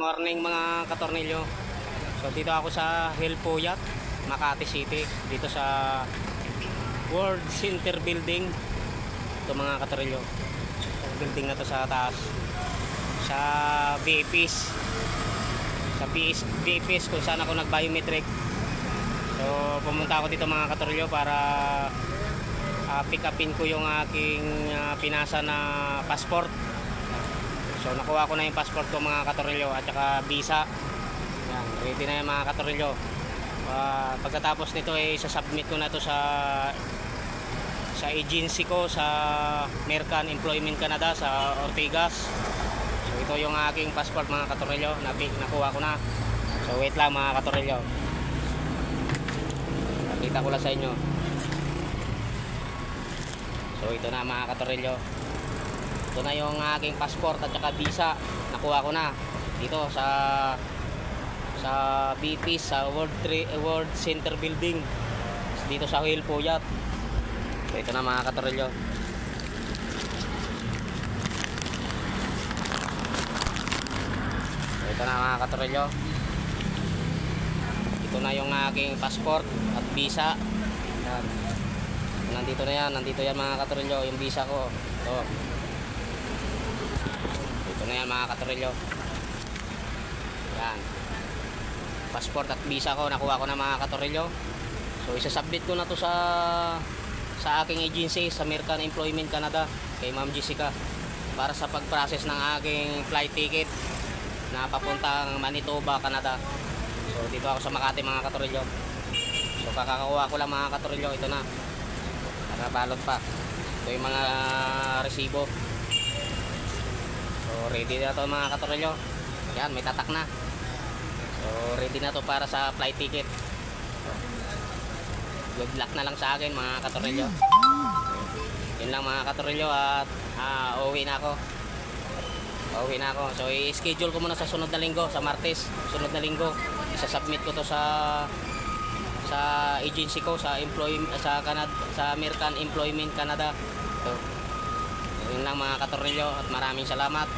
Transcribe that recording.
morning mga katornilyo. So dito ako sa Hilpuyat, Makati City, dito sa World Center Building. Ito mga katornilyo, building na to sa taas, sa BAPs, sa BAPs kung saan ako nag-biometric. So pumunta ako dito mga katornilyo para pick upin ko yung aking pinasa na passport. So nakuha ko na yung passport ko mga katornilyo at saka visa. Yan, ready na yung mga katornilyo. Pagkatapos nito ay sasubmit ko na to sa agency ko sa American Employment Canada sa Ortigas. So ito yung aking passport mga katornilyo, nakuha ko na. So wait lang mga katornilyo, nakita ko lang sa inyo. So ito na mga katornilyo, ito na yung aking passport at saka visa, nakuha ko na dito sa BP sa World Center Building dito sa Hilpuyat. So ito na mga katornilyo. So ito na mga katornilyo, ito na yung aking passport at visa. Yan. Nandito na yan, nandito yan mga katornilyo, yung visa ko. Ito. Ito na yan mga katornilyo. Yan. Passport at visa ko, nakuha ko na mga katornilyo. So isasubmit ko na to sa aking agency sa American Employment Canada kay Ma'am Jessica para sa pag-process ng aking flight ticket na papuntang Manitoba, Canada. So dito ako sa Makati mga katornilyo. So kakakuha ko lang mga katornilyo, ito na. Nakabalot pa. Ito yung mga resibo. So ready na to mga katornilyo. Yan, may tatak na. So ready na to para sa flight ticket. Good luck na lang sa akin mga katornilyo. Yun lang mga katornilyo at uuwi na ako. Uuwi na ako. So i-schedule ko muna sa sunod na linggo, sa Martes, sunod na linggo. Isa-submit ko to sa agency ko sa Canada, sa American Employment Canada. So yun lang mga katornilyo at maraming salamat.